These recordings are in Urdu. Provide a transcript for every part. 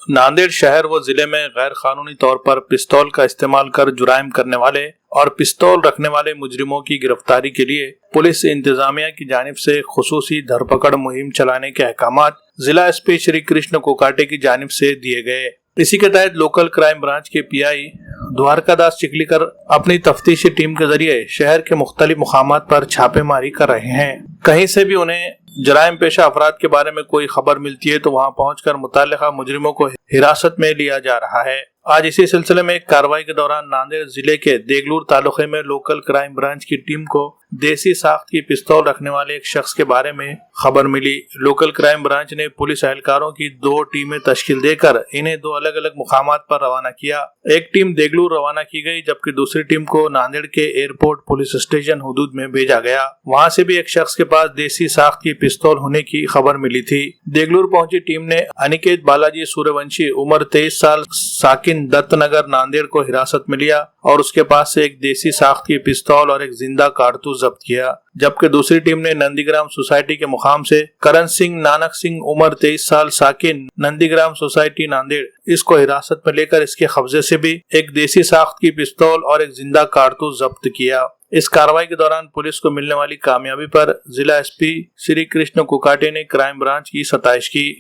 ناندیڑ شہر و ضلع میں غیر قانونی طور پر پستول کا استعمال کر جرائم کرنے والے اور پستول رکھنے والے مجرموں کی گرفتاری کے لیے پولیس انتظامیہ کی جانب سے خصوصی دھرپکڑ مہم چلانے کے احکامات ضلع ایس پی شری کرشن کوکاٹے کی جانب سے دیے گئے۔ اسی کے تحت لوکل کرائم برانچ کے پی آئی دوارکا داس چکلیکر اپنی تفتیشی ٹیم کے ذریعے شہر کے مختلف مقامات پر چھاپے ماری کر رہے ہیں۔ کہیں سے بھی انہیں جرائم پیشہ افراد کے بارے میں کوئی خبر ملتی ہے تو وہاں پہنچ کر متعلقہ مجرموں کو حراست میں لیا جا رہا ہے۔ آج اسی سلسلے میں ایک کارروائی کے دوران ناندیڑ ضلع کے دیگلور تعلقے میں لوکل کرائم برانچ کی ٹیم کو دیسی ساخت کی پستول رکھنے والے ایک شخص کے بارے میں خبر ملی۔ لوکل کرائم برانچ نے پولیس اہلکاروں کی 2 ٹیمیں تشکیل دے کر انہیں 2 الگ الگ مقامات پر روانہ کیا۔ ایک ٹیم دیگلور روانہ کی گئی جبکہ دوسری ٹیم کو ناندیڑ کے ایئرپورٹ پولیس اسٹیشن حدود میں بھیجا گیا۔ وہاں سے بھی ایک شخص کے پاس دیسی ساخت کی پستول ہونے کی خبر ملی تھی۔ دیگلور پہنچی ٹیم نے انیکیت بالاجی سوریہ عمر 23 سال ساکن دت نگر ناندیڑ کو حراست میں لیا اور اس کے پاس سے ایک دیسی ساخت کی پستول اور ایک زندہ کارتوس ضبط کیا، جبکہ دوسری ٹیم نے نندی گرام سوسائٹی کے مقام سے کرن سنگھ نانک سنگھ عمر 23 سال ساکن نندی گرام سوسائٹی ناندیڑ اس کو حراست میں لے کر اس کے قبضے سے بھی ایک دیسی ساخت کی پستول اور ایک زندہ کارتوس ضبط کیا۔ اس کارروائی کے دوران پولیس کو ملنے والی کامیابی پر ضلع ایس پی شری کرشن کوکاٹے نے کرائم برانچ کی ستائش کی۔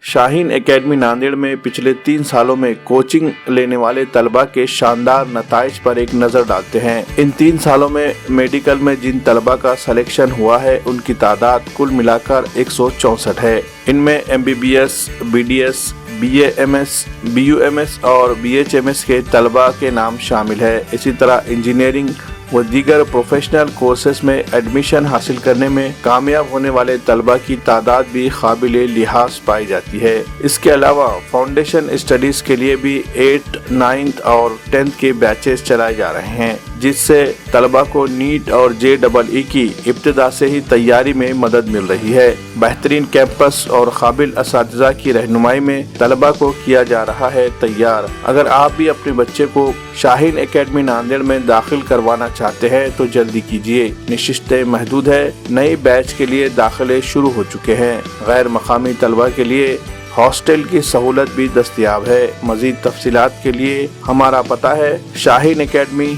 شاہین اکیڈمی ناندیڑ میں پچھلے 3 سالوں میں کوچنگ لینے والے طلبہ کے شاندار نتائج پر ایک نظر ڈالتے ہیں۔ ان 3 سالوں میں میڈیکل میں جن طلبہ کا سلیکشن ہوا ہے ان کی تعداد کل ملا کر 164 ہے۔ ان میں M B B S, B D S, B A M S, B U M S اور بی ایچ ایم ایس کے طلبہ کے نام شامل ہے۔ اسی طرح انجینئرنگ و دیگر پروفیشنل کورسز میں ایڈمیشن حاصل کرنے میں کامیاب ہونے والے طلبہ کی تعداد بھی قابل لحاظ پائی جاتی ہے۔ اس کے علاوہ فاؤنڈیشن اسٹڈیز کے لیے بھی 8th، 9th اور 10th کے بیچز چلائے جا رہے ہیں، جس سے طلبہ کو نیٹ اور JEE کی ابتدا سے ہی تیاری میں مدد مل رہی ہے۔ بہترین کیمپس اور قابل اساتذہ کی رہنمائی میں طلبہ کو کیا جا رہا ہے تیار۔ اگر آپ بھی اپنے بچے کو شاہین اکیڈمی ناندیڑ میں داخل کروانا چاہتے ہیں تو جلدی کیجیے، نشستیں محدود ہے۔ نئی بیچ کے لیے داخلے شروع ہو چکے ہیں۔ غیر مقامی طلبہ کے لیے ہاسٹل کی سہولت بھی دستیاب ہے۔ مزید تفصیلات کے لیے ہمارا پتہ ہے شاہین اکیڈمی